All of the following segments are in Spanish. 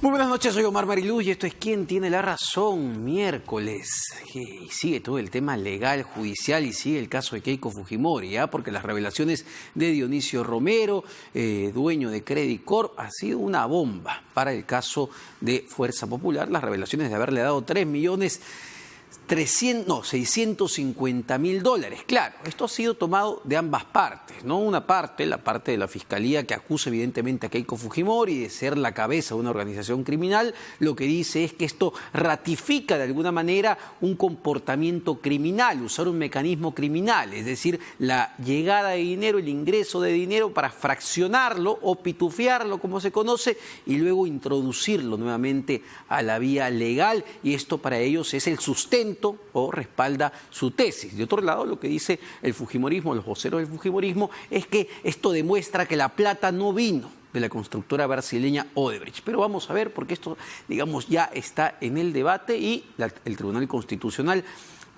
Muy buenas noches, soy Omar Mariluz y esto es ¿Quién tiene la razón? Miércoles. Y sigue todo el tema legal, judicial y sigue el caso de Keiko Fujimori, porque las revelaciones de Dionisio Romero, dueño de Credit Corp, ha sido una bomba para el caso de Fuerza Popular. Las revelaciones de haberle dado 650.000 dólares. Claro, esto ha sido tomado de ambas partes, ¿no? Una parte, la parte de la Fiscalía que acusa evidentemente a Keiko Fujimori de ser la cabeza de una organización criminal, lo que dice es que esto ratifica de alguna manera un comportamiento criminal, usar un mecanismo criminal, es decir, la llegada de dinero, el ingreso de dinero para fraccionarlo o pitufiarlo, como se conoce, y luego introducirlo nuevamente a la vía legal, y esto para ellos es el sustento o respalda su tesis. De otro lado, lo que dice el fujimorismo, los voceros del fujimorismo, es que esto demuestra que la plata no vino de la constructora brasileña Odebrecht. Pero vamos a ver, porque esto, digamos, ya está en el debate y el Tribunal Constitucional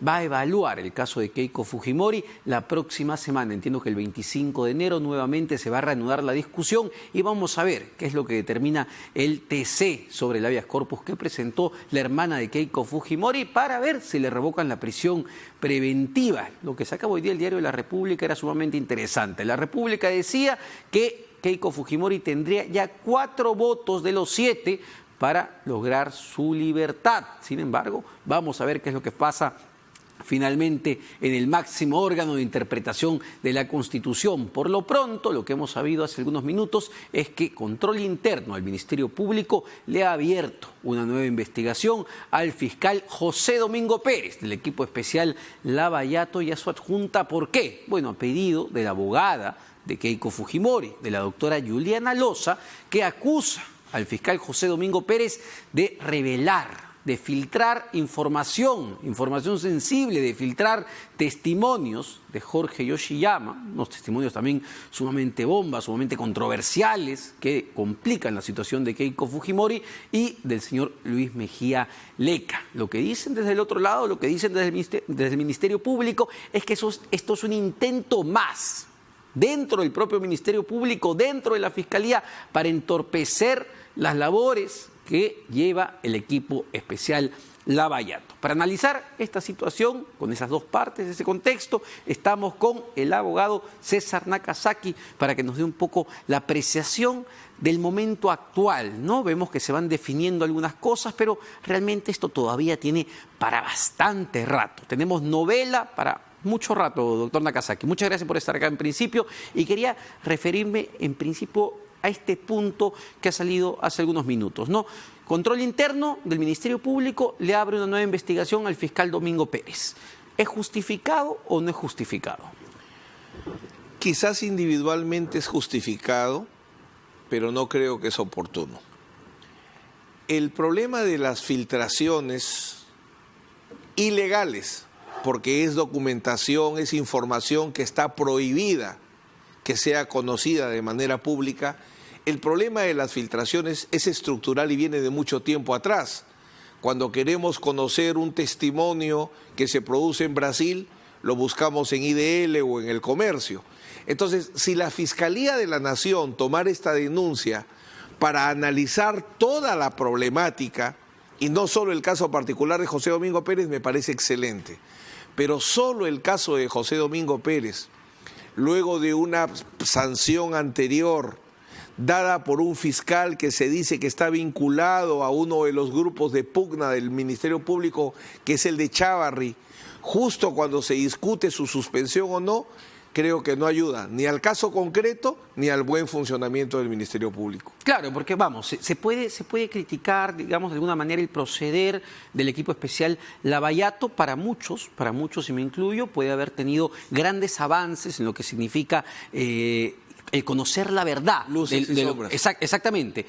va a evaluar el caso de Keiko Fujimori la próxima semana. Entiendo que el 25 de enero nuevamente se va a reanudar la discusión y vamos a ver qué es lo que determina el TC sobre el habeas corpus que presentó la hermana de Keiko Fujimori para ver si le revocan la prisión preventiva. Lo que sacaba hoy día el diario de La República era sumamente interesante. La República decía que Keiko Fujimori tendría ya 4 votos de los 7 para lograr su libertad. Sin embargo, vamos a ver qué es lo que pasa finalmente en el máximo órgano de interpretación de la Constitución. Por lo pronto, lo que hemos sabido hace algunos minutos es que Control Interno al Ministerio Público le ha abierto una nueva investigación al fiscal José Domingo Pérez, del equipo especial Lavallato, y a su adjunta. ¿Por qué? Bueno, a pedido de la abogada de Keiko Fujimori, de la doctora Juliana Loza, que acusa al fiscal José Domingo Pérez de revelar, de filtrar información sensible, de filtrar testimonios de Jorge Yoshiyama, unos testimonios también sumamente bombas, sumamente controversiales, que complican la situación de Keiko Fujimori, y del señor Luis Mejía Leca. Lo que dicen desde el otro lado, lo que dicen desde el Ministerio Público, es que esto es un intento más dentro del propio Ministerio Público, dentro de la Fiscalía, para entorpecer las labores que lleva el equipo especial Lavallato. Para analizar esta situación, con esas dos partes, ese contexto, estamos con el abogado César Nakazaki para que nos dé un poco la apreciación del momento actual, ¿no? Vemos que se van definiendo algunas cosas, pero realmente esto todavía tiene para bastante rato. Tenemos novela para mucho rato, doctor Nakazaki. Muchas gracias por estar acá en principio, y quería referirme en principio a este punto que ha salido hace algunos minutos, ¿no? Control Interno del Ministerio Público le abre una nueva investigación al fiscal Domingo Pérez. ¿Es justificado o no es justificado? Quizás individualmente es justificado, pero no creo que es oportuno. El problema de las filtraciones ilegales, porque es documentación, es información que está prohibida que sea conocida de manera pública. El problema de las filtraciones es estructural y viene de mucho tiempo atrás. Cuando queremos conocer un testimonio que se produce en Brasil, lo buscamos en IDL o en El Comercio. Entonces, si la Fiscalía de la Nación tomara esta denuncia para analizar toda la problemática, y no solo el caso particular de José Domingo Pérez, me parece excelente. Pero solo el caso de José Domingo Pérez, luego de una sanción anterior dada por un fiscal que se dice que está vinculado a uno de los grupos de pugna del Ministerio Público, que es el de Chávarri, justo cuando se discute su suspensión o no, creo que no ayuda ni al caso concreto ni al buen funcionamiento del Ministerio Público. Claro, porque vamos, se puede criticar, digamos, de alguna manera el proceder del equipo especial Lavallato. Para muchos, y me incluyo, puede haber tenido grandes avances en lo que significa el conocer la verdad. Luces y sombras. Exactamente.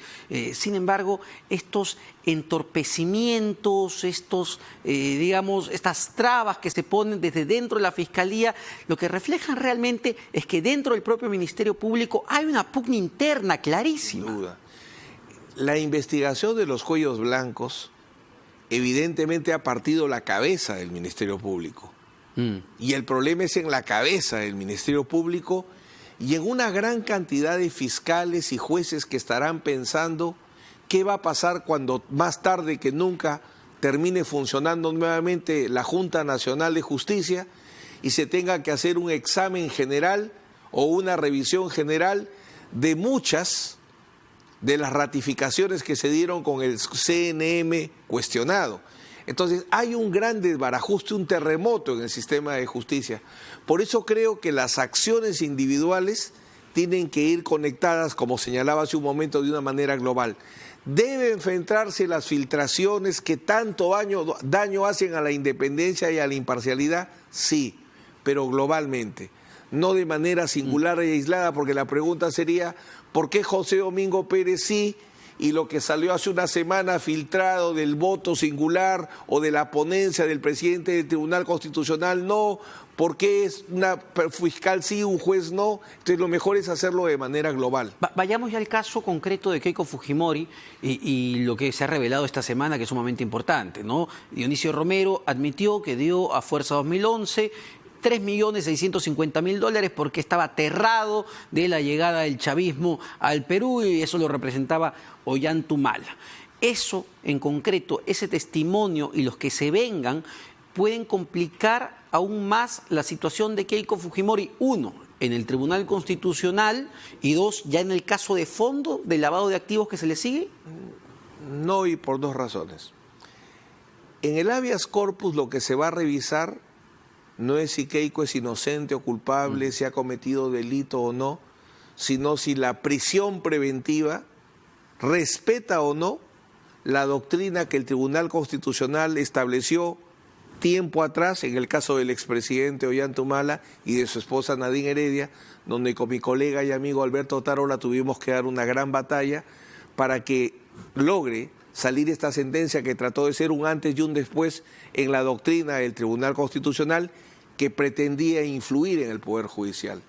Sin embargo, estos entorpecimientos, estas trabas que se ponen desde dentro de la Fiscalía, lo que reflejan realmente es que dentro del propio Ministerio Público hay una pugna interna clarísima. Sin duda. La investigación de los cuellos blancos evidentemente ha partido la cabeza del Ministerio Público. Y el problema es en la cabeza del Ministerio Público y en una gran cantidad de fiscales y jueces que estarán pensando ¿Qué va a pasar cuando más tarde que nunca termine funcionando nuevamente la Junta Nacional de Justicia y se tenga que hacer un examen general o una revisión general de muchas de las ratificaciones que se dieron con el CNM cuestionado? Entonces hay un gran desbarajuste, un terremoto en el sistema de justicia. Por eso creo que las acciones individuales tienen que ir conectadas, como señalaba hace un momento, de una manera global. ¿Deben enfrentarse las filtraciones que tanto daño hacen a la independencia y a la imparcialidad? Sí, pero globalmente, no de manera singular y aislada, porque la pregunta sería, ¿por qué José Domingo Pérez sí y lo que salió hace una semana filtrado del voto singular o de la ponencia del presidente del Tribunal Constitucional no? ¿Por qué es una fiscal sí, un juez no? Entonces lo mejor es hacerlo de manera global. Vayamos ya al caso concreto de Keiko Fujimori y lo que se ha revelado esta semana, que es sumamente importante, ¿no? Dionisio Romero admitió que dio a Fuerza 2011 $3.650.000 porque estaba aterrado de la llegada del chavismo al Perú y eso lo representaba Ollanta. Eso en concreto, ese testimonio y los que se vengan pueden complicar aún más la situación de Keiko Fujimori, uno, en el Tribunal Constitucional y dos, ya en el caso de fondo del lavado de activos que se le sigue. No, y por dos razones. En el habeas corpus lo que se va a revisar no es si Keiko es inocente o culpable, si ha cometido delito o no, sino si la prisión preventiva respeta o no la doctrina que el Tribunal Constitucional estableció tiempo atrás, en el caso del expresidente Ollanta y de su esposa Nadine Heredia, donde con mi colega y amigo Alberto Tarola tuvimos que dar una gran batalla para que logre salir esta sentencia que trató de ser un antes y un después en la doctrina del Tribunal Constitucional que pretendía influir en el Poder Judicial.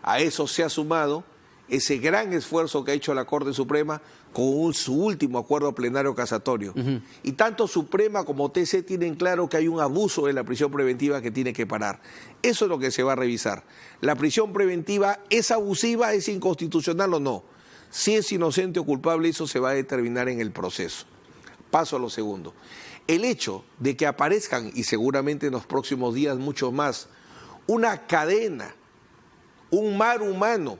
A eso se ha sumado ese gran esfuerzo que ha hecho la Corte Suprema con su último acuerdo plenario casatorio. Y tanto Suprema como TC tienen claro que hay un abuso de la prisión preventiva que tiene que parar. Eso es lo que se va a revisar. ¿La prisión preventiva es abusiva, es inconstitucional o no? Si es inocente o culpable, eso se va a determinar en el proceso. Paso a lo segundo. El hecho de que aparezcan, y seguramente en los próximos días mucho más, una cadena, un mar humano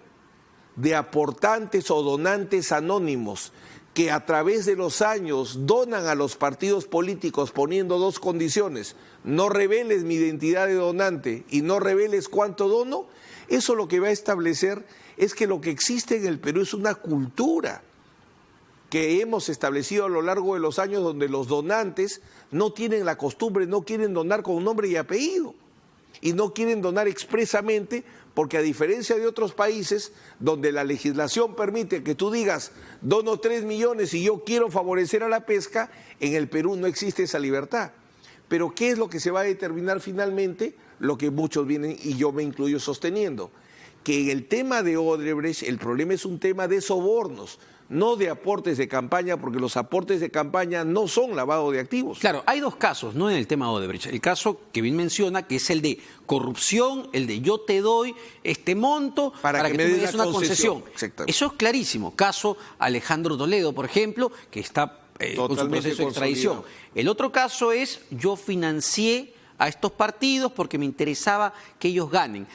de aportantes o donantes anónimos que a través de los años donan a los partidos políticos poniendo dos condiciones: no reveles mi identidad de donante y no reveles cuánto dono, eso lo que va a establecer es que lo que existe en el Perú es una cultura que hemos establecido a lo largo de los años donde los donantes no tienen la costumbre, no quieren donar con nombre y apellido y no quieren donar expresamente porque a diferencia de otros países donde la legislación permite que tú digas dono 3 millones y yo quiero favorecer a la pesca, en el Perú no existe esa libertad. Pero ¿qué es lo que se va a determinar finalmente? Lo que muchos vienen, y yo me incluyo, sosteniendo, que en el tema de Odebrecht el problema es un tema de sobornos, no de aportes de campaña, porque los aportes de campaña no son lavado de activos. Claro, hay dos casos, ¿no?, en el tema de Odebrecht. El caso que bien menciona, que es el de corrupción, el de yo te doy este monto para que tú me des una concesión. Eso es clarísimo. Caso Alejandro Toledo, por ejemplo, que está con su proceso de extradición. El otro caso es yo financié a estos partidos porque me interesaba que ellos ganen.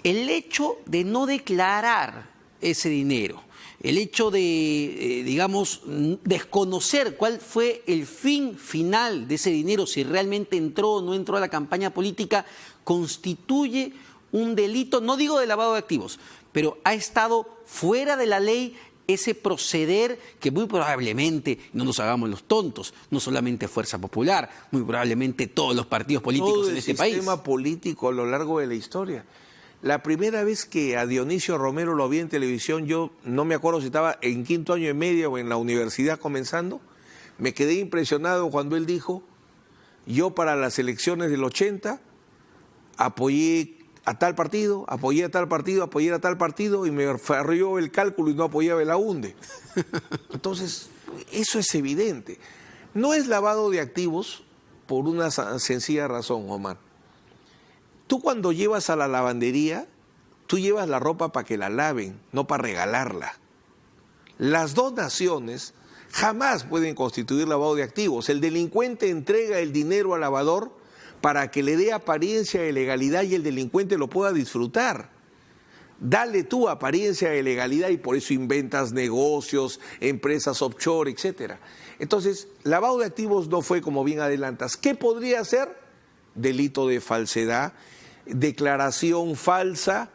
El hecho de no declarar ese dinero, el hecho de, digamos, desconocer cuál fue el fin final de ese dinero, si realmente entró o no entró a la campaña política, constituye un delito, no digo de lavado de activos, pero ha estado fuera de la ley ese proceder que muy probablemente, no nos hagamos los tontos, no solamente Fuerza Popular, muy probablemente todos los partidos políticos en este país. Todo el sistema político a lo largo de la historia. La primera vez que a Dionisio Romero lo vi en televisión, yo no me acuerdo si estaba en quinto año y medio o en la universidad comenzando, me quedé impresionado cuando él dijo, yo para las elecciones del 80 apoyé a tal partido, apoyé a tal partido, apoyé a tal partido y me falló el cálculo y no apoyé a Belaúnde. Entonces, eso es evidente. No es lavado de activos por una sencilla razón, Omar. Tú cuando llevas a la lavandería, tú llevas la ropa para que la laven, no para regalarla. Las donaciones jamás pueden constituir lavado de activos. El delincuente entrega el dinero al lavador para que le dé apariencia de legalidad y el delincuente lo pueda disfrutar. Dale tú apariencia de legalidad y por eso inventas negocios, empresas offshore, etcétera. Entonces, lavado de activos no fue como bien adelantas. ¿Qué podría ser? Delito de falsedad, declaración falsa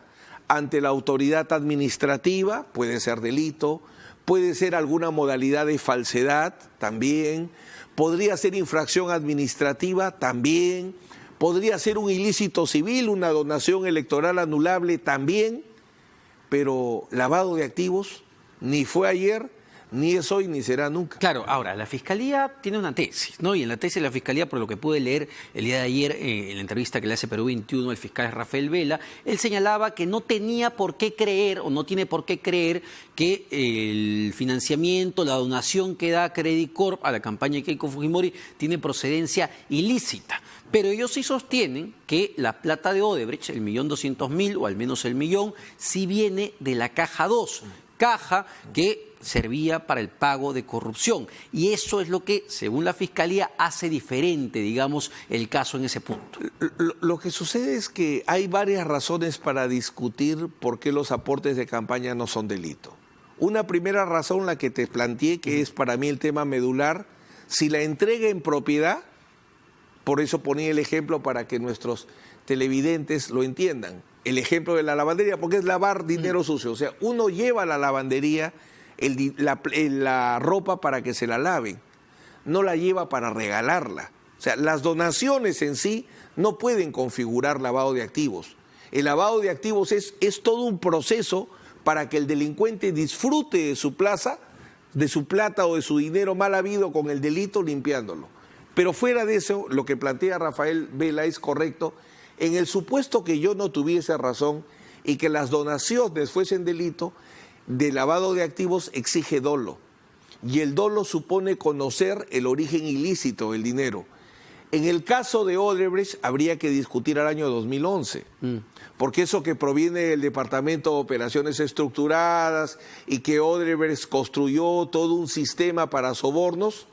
ante la autoridad administrativa, puede ser delito, puede ser alguna modalidad de falsedad también, podría ser infracción administrativa también, podría ser un ilícito civil, una donación electoral anulable también, pero lavado de activos ni fue ayer, ni es hoy, ni será nunca. Claro, ahora, la Fiscalía tiene una tesis, ¿no? Y en la tesis de la Fiscalía, por lo que pude leer el día de ayer en la entrevista que le hace Perú 21 el fiscal Rafael Vela, él señalaba que no tenía por qué creer, o no tiene por qué creer, que el financiamiento, la donación que da Credit Corp a la campaña de Keiko Fujimori tiene procedencia ilícita. Pero ellos sí sostienen que la plata de Odebrecht, el 1.200.000, o al menos el millón, sí viene de la caja 2, caja que servía para el pago de corrupción. Y eso es lo que, según la Fiscalía, hace diferente, digamos, el caso en ese punto. Lo que sucede es que hay varias razones para discutir por qué los aportes de campaña no son delito. Una primera razón, la que te planteé, que es para mí el tema medular, si la entrega en propiedad, por eso ponía el ejemplo para que nuestros televidentes lo entiendan, el ejemplo de la lavandería, porque es lavar dinero sucio. O sea, uno lleva a la lavandería la ropa para que se la laven, no la lleva para regalarla. O sea, las donaciones en sí no pueden configurar lavado de activos. El lavado de activos es todo un proceso para que el delincuente disfrute de su plaza, de su plata o de su dinero mal habido con el delito limpiándolo. Pero fuera de eso, lo que plantea Rafael Vela es correcto. En el supuesto que yo no tuviese razón y que las donaciones fuesen delito, de lavado de activos exige dolo. Y el dolo supone conocer el origen ilícito del dinero. En el caso de Odebrecht habría que discutir al año 2011, porque eso que proviene del Departamento de Operaciones Estructuradas y que Odebrecht construyó todo un sistema para sobornos,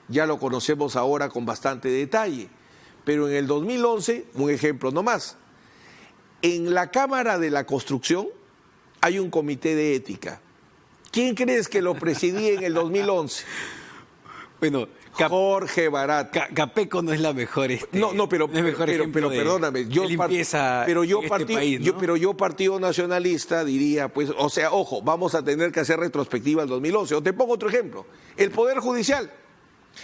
ya lo conocemos ahora con bastante detalle. Pero en el 2011, un ejemplo nomás, en la Cámara de la Construcción hay un comité de ética. ¿Quién crees que lo presidía en el 2011? Bueno, Jorge Barat. Capeco no es la mejor. Pero perdóname. Pero yo Partido Nacionalista diría, pues, o sea, ojo, vamos a tener que hacer retrospectiva al 2011. O te pongo otro ejemplo. El Poder Judicial.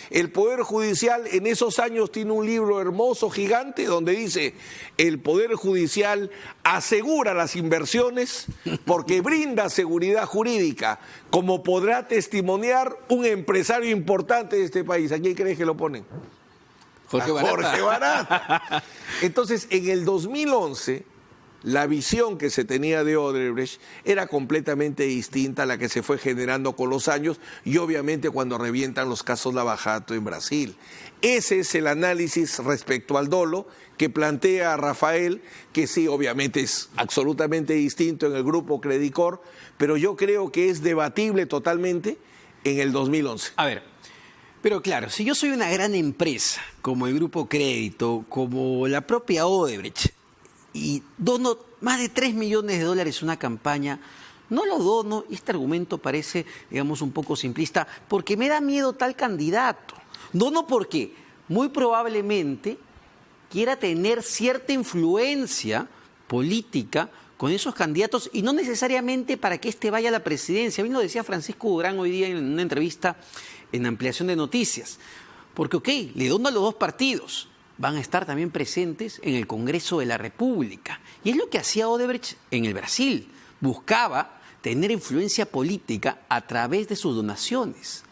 El Poder Judicial en esos años tiene un libro hermoso, gigante, donde dice: el Poder Judicial asegura las inversiones porque brinda seguridad jurídica, como podrá testimoniar un empresario importante de este país. ¿A quién crees que lo ponen? Jorge Barat. Entonces, en el 2011... la visión que se tenía de Odebrecht era completamente distinta a la que se fue generando con los años y obviamente cuando revientan los casos Lava Jato en Brasil. Ese es el análisis respecto al dolo que plantea Rafael, que sí, obviamente es absolutamente distinto en el grupo Credit Corp, pero yo creo que es debatible totalmente en el 2011. A ver, pero claro, si yo soy una gran empresa, como el Grupo Crédito, como la propia Odebrecht, y dono más de $3 millones a una campaña, no lo dono, y este argumento parece, digamos, un poco simplista, porque me da miedo tal candidato. Dono porque muy probablemente quiera tener cierta influencia política con esos candidatos y no necesariamente para que éste vaya a la presidencia. Bien lo decía Francisco Durán hoy día en una entrevista en Ampliación de Noticias. Porque, ok, le dono a los dos partidos, van a estar también presentes en el Congreso de la República. Y es lo que hacía Odebrecht en el Brasil. Buscaba tener influencia política a través de sus donaciones.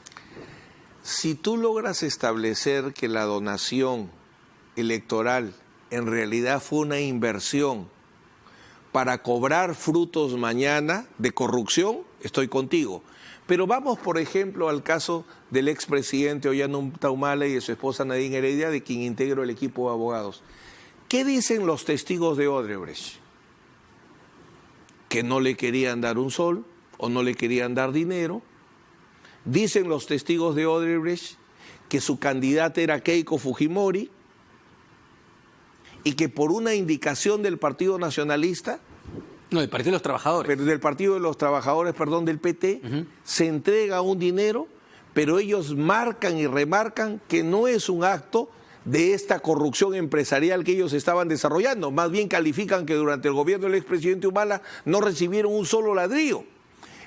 Si tú logras establecer que la donación electoral en realidad fue una inversión para cobrar frutos mañana de corrupción, estoy contigo. Pero vamos, por ejemplo, al caso del expresidente Ollanta Humala y de su esposa Nadine Heredia, de quien integro el equipo de abogados. ¿Qué dicen los testigos de Odebrecht? Que no le querían dar un sol o no le querían dar dinero Dicen los testigos de Odebrecht que su candidata era Keiko Fujimori y que por una indicación del Partido Nacionalista, No, del Partido de los Trabajadores. del Partido de los Trabajadores, perdón, del PT, se entrega un dinero, pero ellos marcan y remarcan que no es un acto de esta corrupción empresarial que ellos estaban desarrollando. Más bien califican que durante el gobierno del expresidente Humala no recibieron un solo ladrillo.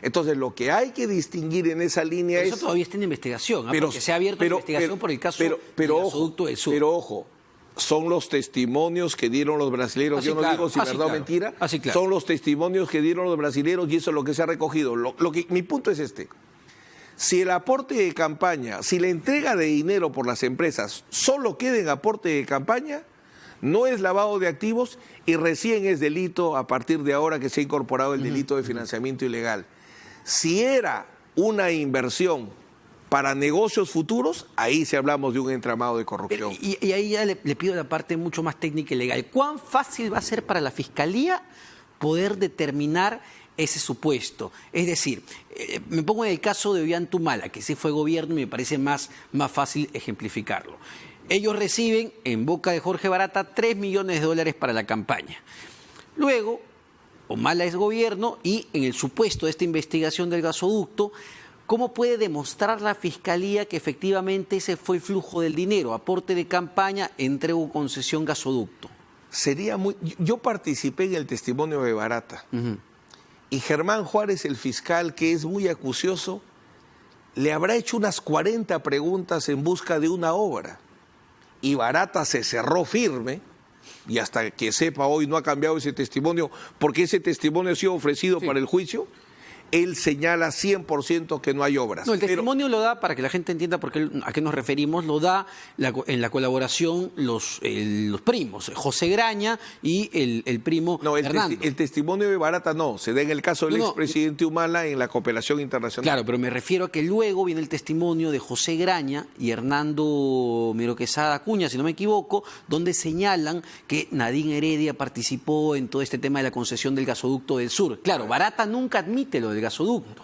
Entonces, lo que hay que distinguir en esa línea Pero es... eso todavía está en investigación, Pero, porque se ha abierto investigación por el caso del gasoducto del sur. Pero ojo, son los testimonios que dieron los brasileños, yo no digo si verdad o mentira, son los testimonios que dieron los brasileños y eso es lo que se ha recogido. Mi punto es este: si el aporte de campaña, si la entrega de dinero por las empresas solo queda en aporte de campaña, no es lavado de activos y recién es delito a partir de ahora que se ha incorporado el delito de financiamiento ilegal. Si era una inversión para negocios futuros, ahí sí hablamos de un entramado de corrupción. Y ahí ya le pido la parte mucho más técnica y legal. ¿Cuán fácil va a ser para la Fiscalía poder determinar ese supuesto? Es decir, me pongo en el caso de Ollanta-Humala, que sí fue gobierno y me parece más fácil ejemplificarlo. Ellos reciben en boca de Jorge Barata $3 millones para la campaña. Luego, Humala es gobierno y en el supuesto de esta investigación del gasoducto, ¿cómo puede demostrar la Fiscalía que efectivamente ese fue el flujo del dinero? Aporte de campaña, entrega o concesión gasoducto. Yo participé en el testimonio de Barata y Germán Juárez, el fiscal, que es muy acucioso, le habrá hecho unas 40 preguntas en busca de una obra. Y Barata se cerró firme, y hasta que sepa hoy no ha cambiado ese testimonio, porque ese testimonio ha sido ofrecido para el juicio. Él señala 100% que no hay obras. No, el testimonio lo da, para que la gente entienda a qué nos referimos, lo da en la colaboración los primos, José Graña y el primo Hernando. El testimonio de Barata no, se da en el caso del expresidente Humala en la cooperación internacional. Claro, pero me refiero a que luego viene el testimonio de José Graña y Hernando Quesada Acuña, si no me equivoco, donde señalan que Nadine Heredia participó en todo este tema de la concesión del gasoducto del sur. Claro, Barata nunca admite lo del gasoducto,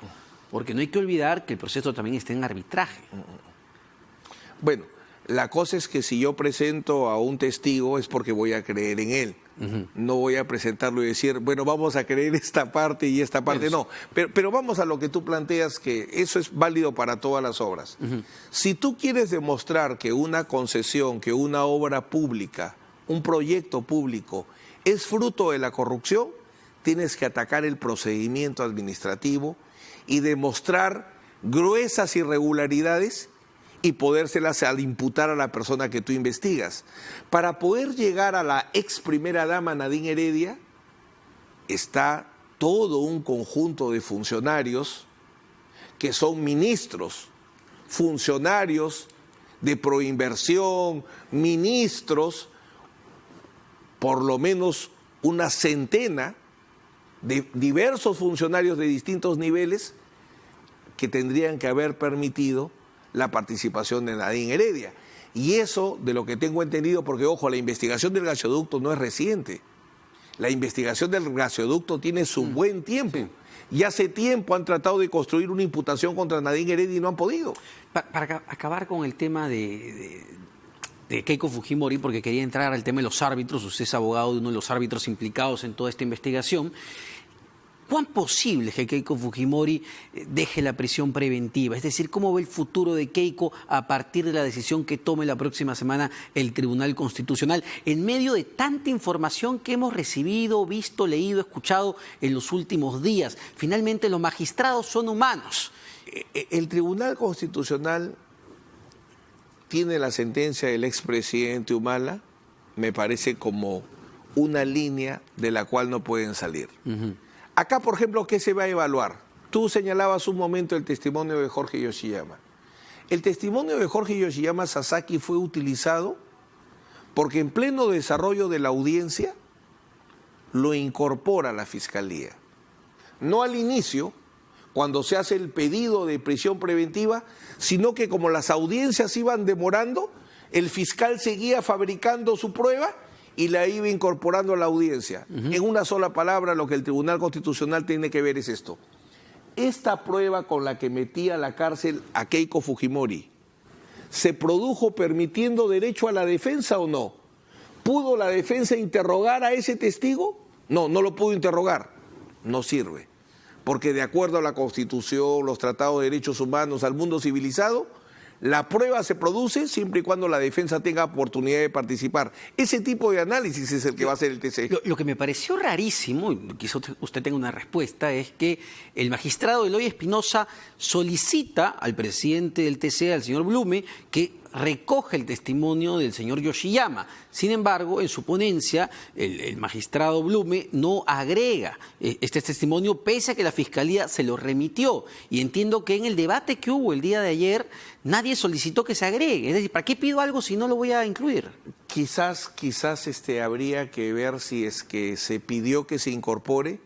porque no hay que olvidar que el proceso también está en arbitraje. Bueno, la cosa es que si yo presento a un testigo es porque voy a creer en él. No voy a presentarlo y decir, bueno, vamos a creer esta parte y esta parte, no. Pero vamos a lo que tú planteas, que eso es válido para todas las obras. Si tú quieres demostrar que una concesión, que una obra pública, un proyecto público es fruto de la corrupción, tienes que atacar el procedimiento administrativo y demostrar gruesas irregularidades y podérselas al imputar a la persona que tú investigas. Para poder llegar a la ex primera dama Nadine Heredia, está todo un conjunto de funcionarios que son ministros, funcionarios de proinversión, ministros, por lo menos una centena de diversos funcionarios de distintos niveles que tendrían que haber permitido la participación de Nadine Heredia. Y eso, de lo que tengo entendido, porque ojo, la investigación del gasoducto no es reciente. La investigación del gasoducto tiene su buen tiempo. Sí. Y hace tiempo han tratado de construir una imputación contra Nadine Heredia y no han podido. Para acabar con el tema de Keiko Fujimori, porque quería entrar al tema de los árbitros, usted es abogado de uno de los árbitros implicados en toda esta investigación. ¿Cuán posible es que Keiko Fujimori deje la prisión preventiva? Es decir, ¿cómo ve el futuro de Keiko a partir de la decisión que tome la próxima semana el Tribunal Constitucional, en medio de tanta información que hemos recibido, visto, leído, escuchado en los últimos días? Finalmente, los magistrados son humanos. El Tribunal Constitucional tiene la sentencia del expresidente Humala, me parece como una línea de la cual no pueden salir. Acá, por ejemplo, ¿qué se va a evaluar? Tú señalabas un momento el testimonio de Jorge Yoshiyama. El testimonio de Jorge Yoshiyama Sasaki fue utilizado porque en pleno desarrollo de la audiencia lo incorpora la Fiscalía. No al inicio, cuando se hace el pedido de prisión preventiva, sino que como las audiencias iban demorando, el fiscal seguía fabricando su prueba y la iba incorporando a la audiencia. En una sola palabra, lo que el Tribunal Constitucional tiene que ver es esto. esta prueba con la que metía a la cárcel a Keiko Fujimori, ¿se produjo permitiendo derecho a la defensa o no? ¿Pudo la defensa interrogar a ese testigo? No, no lo pudo interrogar. No sirve. Porque de acuerdo a la Constitución, los tratados de derechos humanos, al mundo civilizado, la prueba se produce siempre y cuando la defensa tenga oportunidad de participar. Ese tipo de análisis es el que va a hacer el TC. Lo que me pareció rarísimo, y quizá usted tenga una respuesta, es que el magistrado Eloy Espinosa solicita al presidente del TC, al señor Blume, que recoge el testimonio del señor Yoshiyama. Sin embargo, en su ponencia, el magistrado Blume no agrega este testimonio, pese a que la Fiscalía se lo remitió. Y entiendo que en el debate que hubo el día de ayer, nadie solicitó que se agregue. Es decir, ¿para qué pido algo si no lo voy a incluir? Quizás habría que ver si es que se pidió que se incorpore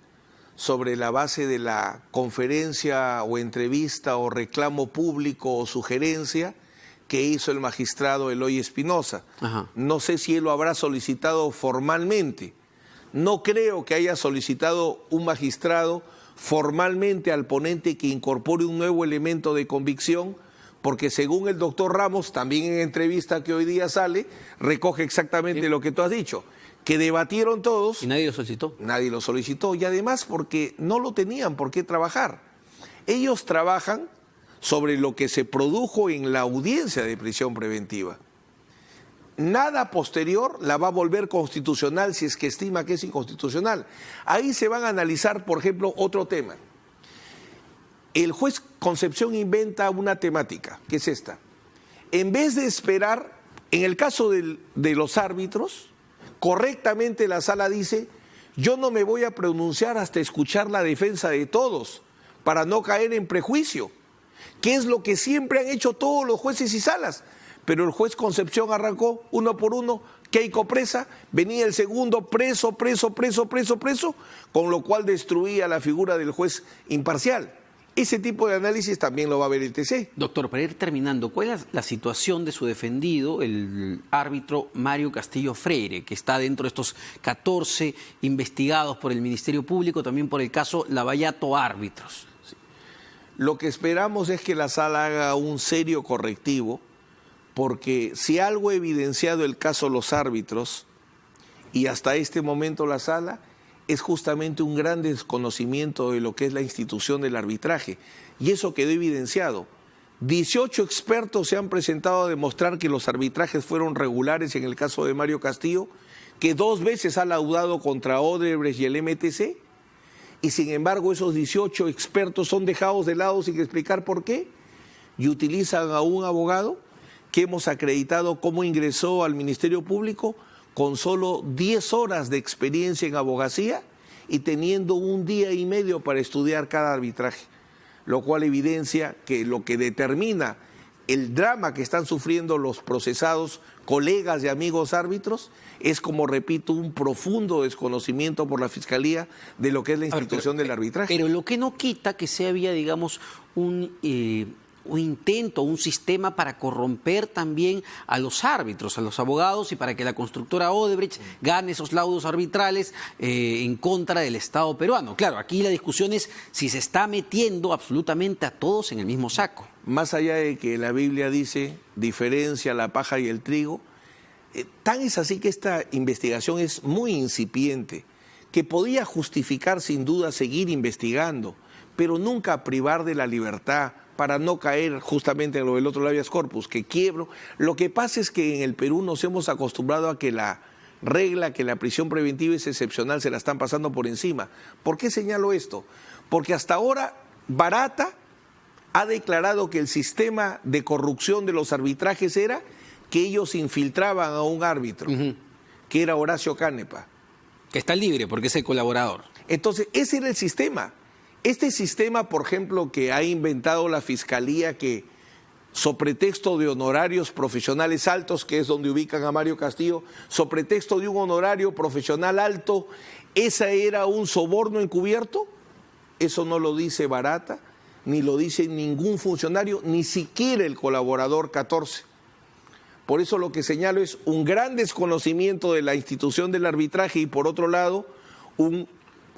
sobre la base de la conferencia o entrevista o reclamo público o sugerencia que hizo el magistrado Eloy Espinosa. Ajá. No sé si él lo habrá solicitado formalmente. No creo que haya solicitado un magistrado formalmente al ponente que incorpore un nuevo elemento de convicción, porque según el doctor Ramos, también en entrevista que hoy día sale, recoge exactamente lo que tú has dicho, que debatieron todos. ¿Y nadie lo solicitó? Nadie lo solicitó, y además porque no lo tenían por qué trabajar. Ellos trabajan sobre lo que se produjo en la audiencia de prisión preventiva. Nada posterior la va a volver constitucional si es que estima que es inconstitucional. Ahí se van a analizar, por ejemplo, otro tema. El juez Concepción inventa una temática, que es esta. En vez de esperar, en el caso de los árbitros, correctamente la sala dice, yo no me voy a pronunciar hasta escuchar la defensa de todos, para no caer en prejuicio, que es lo que siempre han hecho todos los jueces y salas. Pero el juez Concepción arrancó uno por uno, Keiko presa, venía el segundo preso, con lo cual destruía la figura del juez imparcial. Ese tipo de análisis también lo va a ver el TC. Doctor, para ir terminando, ¿cuál es la situación de su defendido, el árbitro Mario Castillo Freire, que está dentro de estos 14 investigados por el Ministerio Público, también por el caso Lavallato Árbitros? Sí. Lo que esperamos es que la sala haga un serio correctivo, porque si algo ha evidenciado el caso Los Árbitros, y hasta este momento la sala, es justamente un gran desconocimiento de lo que es la institución del arbitraje. Y eso quedó evidenciado. 18 expertos se han presentado a demostrar que los arbitrajes fueron regulares en el caso de Mario Castillo, que 2 veces ha laudado contra Odebrecht y el MTC, y sin embargo esos 18 expertos son dejados de lado sin explicar por qué, y utilizan a un abogado que hemos acreditado cómo ingresó al Ministerio Público con solo 10 horas de experiencia en abogacía y teniendo 1 día y medio para estudiar cada arbitraje, lo cual evidencia que lo que determina el drama que están sufriendo los procesados, colegas y amigos árbitros, es, como repito, un profundo desconocimiento por la Fiscalía de lo que es la institución del arbitraje. Pero lo que no quita que se había, digamos, un intento, un sistema para corromper también a los árbitros, a los abogados, y para que la constructora Odebrecht gane esos laudos arbitrales en contra del Estado peruano. Claro, aquí la discusión es si se está metiendo absolutamente a todos en el mismo saco. Más allá de que la Biblia dice, diferencia la paja y el trigo, tan es así que esta investigación es muy incipiente, que podía justificar sin duda seguir investigando, pero nunca privar de la libertad, para no caer justamente en lo del otro habeas corpus, que quiebro. Lo que pasa es que en el Perú nos hemos acostumbrado a que la regla, que la prisión preventiva es excepcional, se la están pasando por encima. ¿Por qué señalo esto? Porque hasta ahora Barata ha declarado que el sistema de corrupción de los arbitrajes era que ellos infiltraban a un árbitro, que era Horacio Canepa. Que está libre porque es el colaborador. Entonces, ese era el sistema. Este sistema, por ejemplo, que ha inventado la Fiscalía, que sobre pretexto de honorarios profesionales altos, que es donde ubican a Mario Castillo, sobre pretexto de un honorario profesional alto, ¿esa era un soborno encubierto? Eso no lo dice Barata, ni lo dice ningún funcionario, ni siquiera el colaborador 14. Por eso lo que señalo es un gran desconocimiento de la institución del arbitraje y, por otro lado, un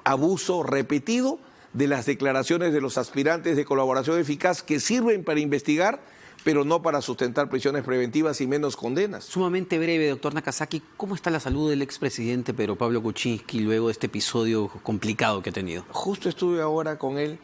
abuso repetido de las declaraciones de los aspirantes de colaboración eficaz que sirven para investigar, pero no para sustentar prisiones preventivas y menos condenas. Sumamente breve, doctor Nakasaki, ¿cómo está la salud del expresidente Pedro Pablo Kuczynski luego de este episodio complicado que ha tenido? Justo estuve ahora con él.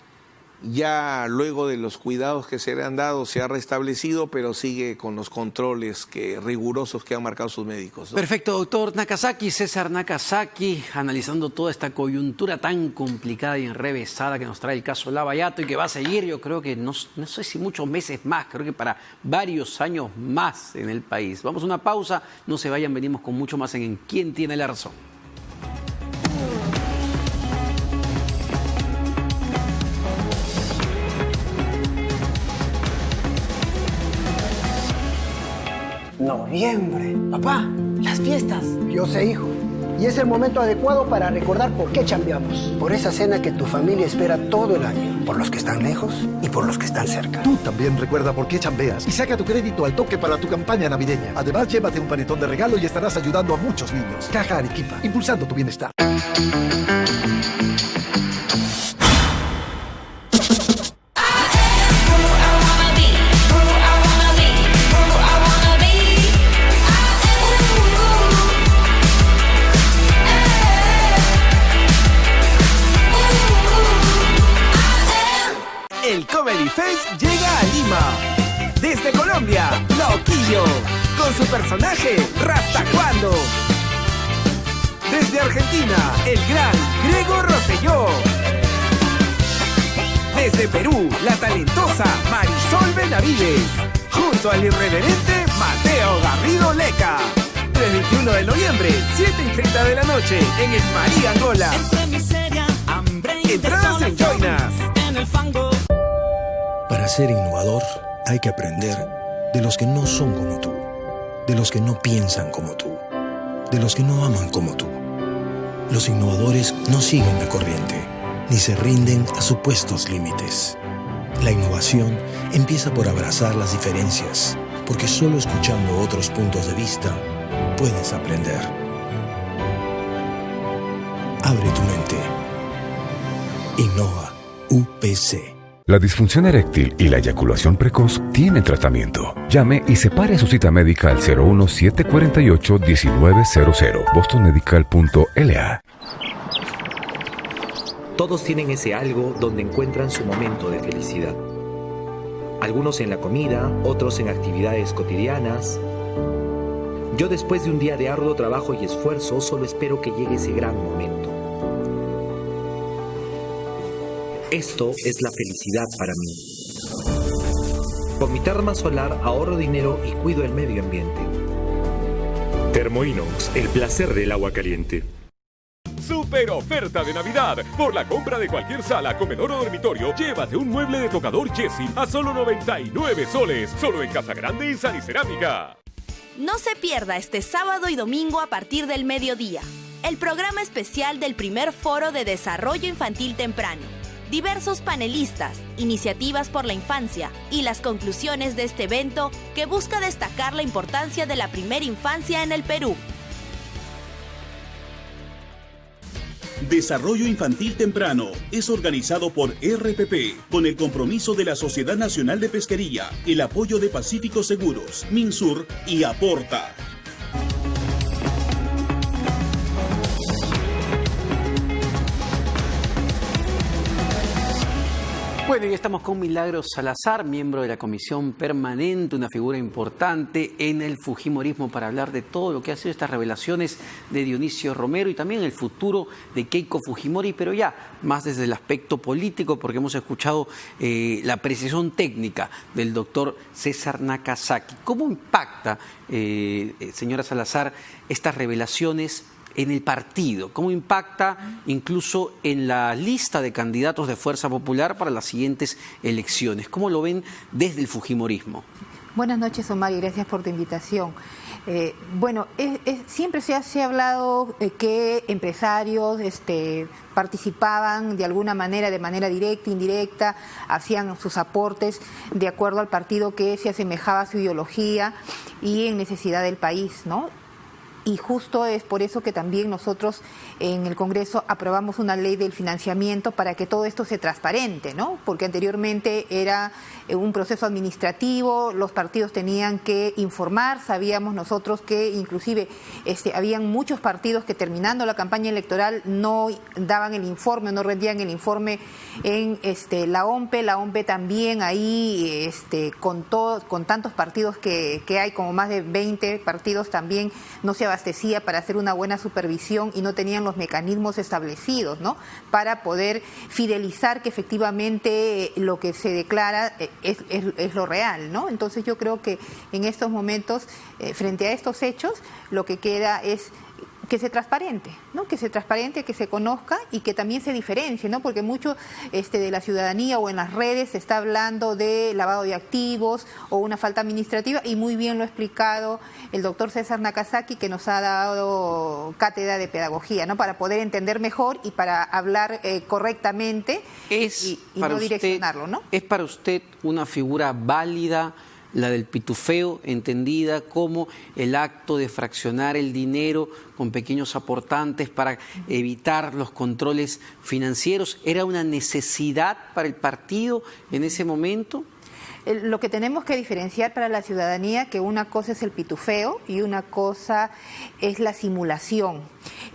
Ya luego de los cuidados que se le han dado se ha restablecido, pero sigue con los controles rigurosos que han marcado sus médicos, ¿no? Perfecto, doctor Nakasaki, César Nakasaki, analizando toda esta coyuntura tan complicada y enrevesada que nos trae el caso Lavallato y que va a seguir, yo creo que no sé si muchos meses más, creo que para varios años más en el país. Vamos a una pausa, no se vayan, venimos con mucho más en ¿Quién tiene la razón? Noviembre. Papá, las fiestas. Yo sé, hijo. Y es el momento adecuado para recordar por qué chambeamos. Por esa cena que tu familia espera todo el año. Por los que están lejos y por los que están cerca. Tú también recuerda por qué chambeas y saca tu crédito al toque para tu campaña navideña. Además, llévate un panetón de regalo y estarás ayudando a muchos niños. Caja Arequipa, impulsando tu bienestar. El Comedy Fest llega a Lima. Desde Colombia, Loquillo, con su personaje Rasta Cuando. Desde Argentina, el gran Grego Rosselló. Desde Perú, la talentosa Marisol Benavides, junto al irreverente Mateo Garrido Leca. El 21 de noviembre, 7:30 de la noche, en el María Angola. Entradas en Joinas. Para ser innovador hay que aprender de los que no son como tú, de los que no piensan como tú, de los que no aman como tú. Los innovadores no siguen la corriente, ni se rinden a supuestos límites. La innovación empieza por abrazar las diferencias, porque solo escuchando otros puntos de vista puedes aprender. Abre tu mente. Innova UPC. La disfunción eréctil y la eyaculación precoz tienen tratamiento. Llame y separe su cita médica al 01-748-1900, bostonmedical.la. Todos tienen ese algo donde encuentran su momento de felicidad. Algunos en la comida, otros en actividades cotidianas. Yo, después de un día de arduo trabajo y esfuerzo, solo espero que llegue ese gran momento. Esto es la felicidad para mí. Con mi terma solar ahorro dinero y cuido el medio ambiente. Termoinox, el placer del agua caliente. Super oferta de Navidad. Por la compra de cualquier sala, comedor o dormitorio, llévate un mueble de tocador Jessie a solo 99 soles. Solo en Casa Grande y Sal y Cerámica. No se pierda este sábado y domingo a partir del mediodía el programa especial del primer Foro de Desarrollo Infantil Temprano. Diversos panelistas, iniciativas por la infancia y las conclusiones de este evento que busca destacar la importancia de la primera infancia en el Perú. Desarrollo Infantil Temprano es organizado por RPP con el compromiso de la Sociedad Nacional de Pesquería, el apoyo de Pacífico Seguros, Minsur y Aporta. Bueno, ya estamos con Milagros Salazar, miembro de la Comisión Permanente, una figura importante en el fujimorismo para hablar de todo lo que ha sido estas revelaciones de Dionisio Romero y también el futuro de Keiko Fujimori, pero ya más desde el aspecto político, porque hemos escuchado la precisión técnica del doctor César Nakasaki. ¿Cómo impacta, señora Salazar, estas revelaciones en el partido? ¿Cómo impacta incluso en la lista de candidatos de Fuerza Popular para las siguientes elecciones? ¿Cómo lo ven desde el fujimorismo? Buenas noches, Omar, y gracias por tu invitación. Siempre se ha hablado que empresarios participaban de alguna manera, de manera directa, indirecta, hacían sus aportes de acuerdo al partido que se asemejaba a su ideología y en necesidad del país, ¿no? Y justo es por eso que también nosotros en el Congreso aprobamos una ley del financiamiento para que todo esto sea transparente, ¿no? Porque anteriormente era un proceso administrativo, los partidos tenían que informar, sabíamos nosotros que inclusive habían muchos partidos que terminando la campaña electoral no daban el informe, no rendían el informe en la OMPE también ahí con tantos partidos que hay, como más de 20 partidos, también no se abastecía para hacer una buena supervisión y no tenían los mecanismos establecidos, ¿no?, para poder fidelizar que efectivamente lo que se declara es lo real, ¿no? Entonces yo creo que en estos momentos, frente a estos hechos, lo que queda es que se transparente, ¿no? Que se transparente, que se conozca y que también se diferencie, ¿no? Porque mucho de la ciudadanía o en las redes se está hablando de lavado de activos o una falta administrativa, y muy bien lo ha explicado el doctor César Nakazaki, que nos ha dado cátedra de pedagogía, ¿no? Para poder entender mejor y para hablar correctamente y no direccionarlo, ¿no? ¿Es para usted una figura válida la del pitufeo, entendida como el acto de fraccionar el dinero con pequeños aportantes para evitar los controles financieros? ¿Era una necesidad para el partido en ese momento? Lo que tenemos que diferenciar para la ciudadanía, que una cosa es el pitufeo y una cosa es la simulación.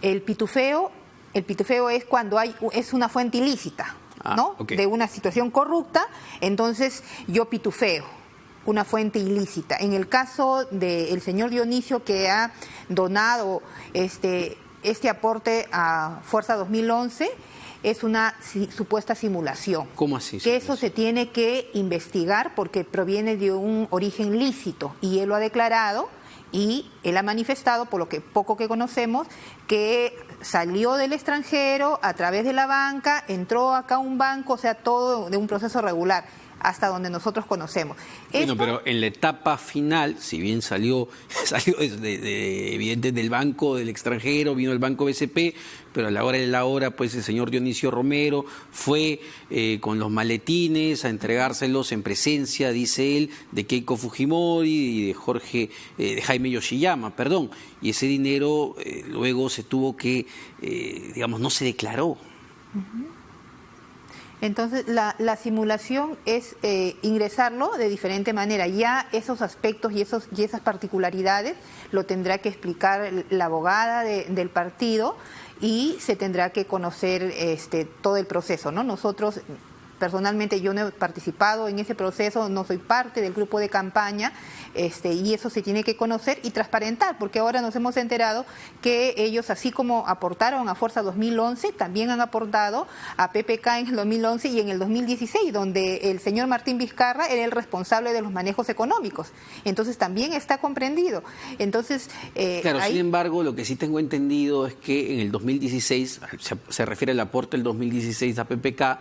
El pitufeo es cuando es una fuente ilícita, ¿no? Okay. De una situación corrupta, entonces yo pitufeo una fuente ilícita. En el caso del señor Dionisio, que ha donado este aporte a Fuerza 2011, es una supuesta simulación. ¿Cómo así? Que eso se tiene que investigar porque proviene de un origen lícito, y él lo ha declarado y él ha manifestado, por lo que poco que conocemos, que salió del extranjero a través de la banca, entró acá a un banco, o sea, todo de un proceso regular, hasta donde nosotros conocemos. Bueno, pero en la etapa final, si bien salió evidente del banco del extranjero, vino el banco BCP, pero a la hora de la hora, pues el señor Dionisio Romero fue con los maletines a entregárselos en presencia, dice él, de Keiko Fujimori y de Jaime Yoshiyama, perdón, y ese dinero luego se tuvo que, no se declaró. Uh-huh. Entonces, la simulación es ingresarlo de diferente manera. Ya esos aspectos y esas particularidades lo tendrá que explicar la abogada del partido, y se tendrá que conocer todo el proceso, ¿no? Nosotros, personalmente, yo no he participado en ese proceso, no soy parte del grupo de campaña, y eso se tiene que conocer y transparentar, porque ahora nos hemos enterado que ellos, así como aportaron a Fuerza 2011, también han aportado a PPK en el 2011 y en el 2016, donde el señor Martín Vizcarra era el responsable de los manejos económicos. Entonces también está comprendido. Entonces, claro, sin embargo, lo que sí tengo entendido es que en el 2016, se refiere al aporte del 2016 a PPK,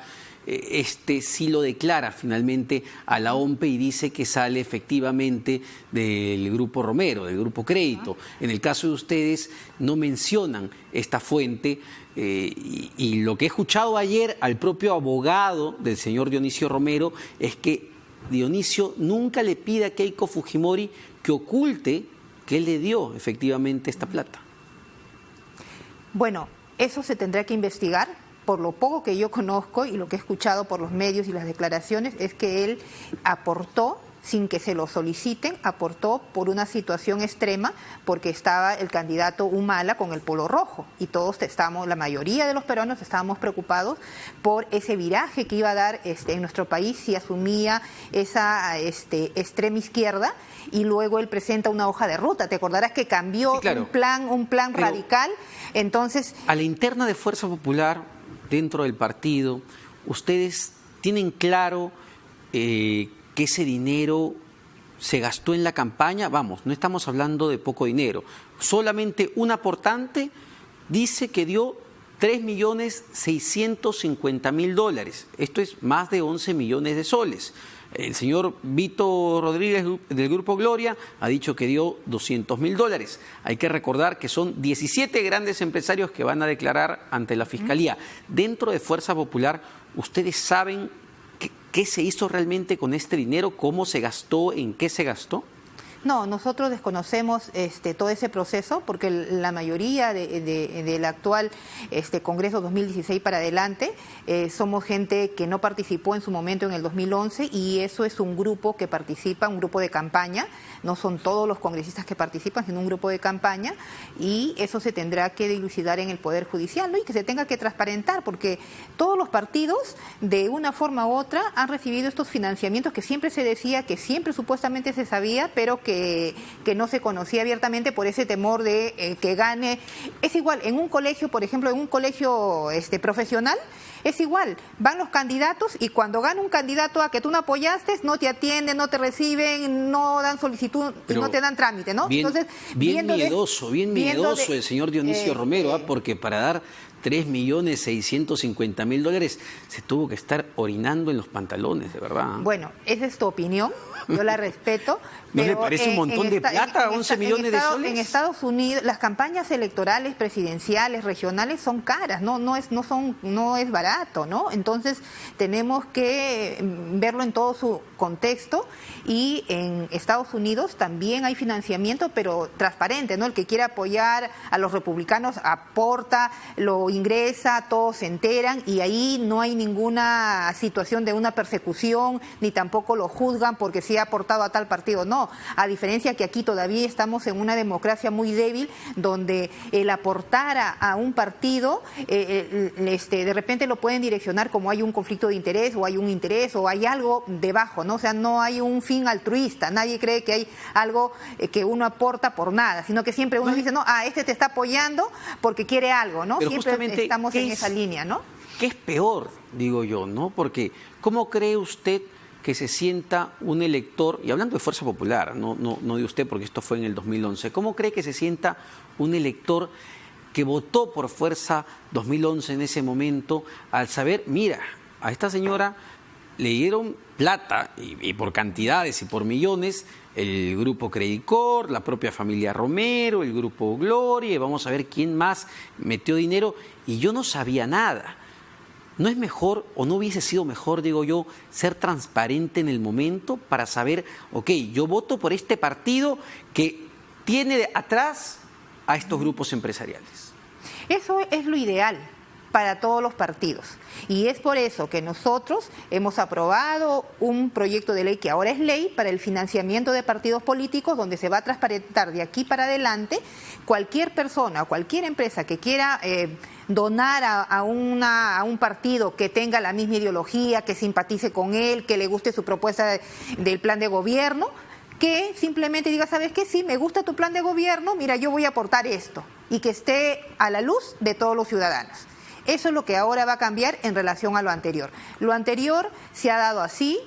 sí lo declara finalmente a la OMPE y dice que sale efectivamente del Grupo Romero, del Grupo Crédito. En el caso de ustedes no mencionan esta fuente, y lo que he escuchado ayer al propio abogado del señor Dionisio Romero es que Dionisio nunca le pide a Keiko Fujimori que oculte que él le dio efectivamente esta plata. Bueno, eso se tendrá que investigar. Por lo poco que yo conozco y lo que he escuchado por los medios y las declaraciones, es que él aportó, sin que se lo soliciten, aportó por una situación extrema, porque estaba el candidato Humala con el polo rojo, y todos la mayoría de los peruanos estábamos preocupados por ese viraje que iba a dar en nuestro país si asumía esa extrema izquierda, y luego él presenta una hoja de ruta. Te acordarás que cambió, sí, claro, un plan radical. Entonces, a la interna de Fuerza Popular, dentro del partido, ¿ustedes tienen claro que ese dinero se gastó en la campaña? Vamos, no estamos hablando de poco dinero. Solamente un aportante dice que dio $3.650.000. Esto es más de 11 millones de soles. El señor Vito Rodríguez del Grupo Gloria ha dicho que dio $200.000. Hay que recordar que son 17 grandes empresarios que van a declarar ante la Fiscalía. Dentro de Fuerza Popular, ¿ustedes saben qué se hizo realmente con este dinero? ¿Cómo se gastó? ¿En qué se gastó? No, nosotros desconocemos todo ese proceso porque la mayoría del actual Congreso 2016 para adelante somos gente que no participó en su momento en el 2011 y eso es un grupo que participa, un grupo de campaña, no son todos los congresistas que participan, sino un grupo de campaña y eso se tendrá que dilucidar en el Poder Judicial, ¿no? Y que se tenga que transparentar porque todos los partidos de una forma u otra han recibido estos financiamientos que siempre se decía, que siempre supuestamente se sabía, pero que no se conocía abiertamente por ese temor de que gane. Es igual, en un colegio, por ejemplo, en un colegio profesional, es igual, van los candidatos y cuando gana un candidato a que tú no apoyaste, no te atienden, no te reciben, no dan solicitud y no te dan trámite, ¿no? Bien, Entonces, bien miedoso el señor Dionisio Romero, porque para dar 3.650.000 dólares se tuvo que estar orinando en los pantalones, de verdad. Bueno, esa es tu opinión, yo la respeto. ¿No le parece un montón de plata, 11 millones de soles? En Estados Unidos, las campañas electorales, presidenciales, regionales son caras, no es barato, ¿no? Entonces tenemos que verlo en todo su contexto y en Estados Unidos también hay financiamiento, pero transparente, ¿no? El que quiera apoyar a los republicanos aporta, lo ingresa, todos se enteran y ahí no hay ninguna situación de una persecución, ni tampoco lo juzgan porque sí ha aportado a tal partido, no. A diferencia que aquí todavía estamos en una democracia muy débil donde el aportar a un partido de repente lo pueden direccionar como hay un conflicto de interés o hay un interés o hay algo debajo, ¿no? O sea, no hay un fin altruista, nadie cree que hay algo que uno aporta por nada, sino que siempre uno dice, no, te está apoyando porque quiere algo, ¿no? Pero siempre estamos en esa línea, ¿no? ¿Qué es peor, digo yo, no? Porque, ¿cómo cree usted que se sienta un elector, y hablando de Fuerza Popular, no de usted porque esto fue en el 2011, ¿cómo cree que se sienta un elector que votó por Fuerza 2011 en ese momento al saber, mira, a esta señora le dieron plata y por cantidades y por millones el grupo Credit Corp, la propia familia Romero, el grupo Gloria, y vamos a ver quién más metió dinero y yo no sabía nada? ¿No es mejor o no hubiese sido mejor, digo yo, ser transparente en el momento para saber, ok, yo voto por este partido que tiene atrás a estos grupos empresariales? Eso es lo ideal para todos los partidos. Y es por eso que nosotros hemos aprobado un proyecto de ley que ahora es ley para el financiamiento de partidos políticos donde se va a transparentar de aquí para adelante cualquier persona o cualquier empresa que quiera donar a un partido que tenga la misma ideología, que simpatice con él, que le guste su propuesta del plan de gobierno, que simplemente diga, ¿sabes qué? Sí, me gusta tu plan de gobierno, mira, yo voy a aportar esto y que esté a la luz de todos los ciudadanos. Eso es lo que ahora va a cambiar en relación a lo anterior. Lo anterior se ha dado así,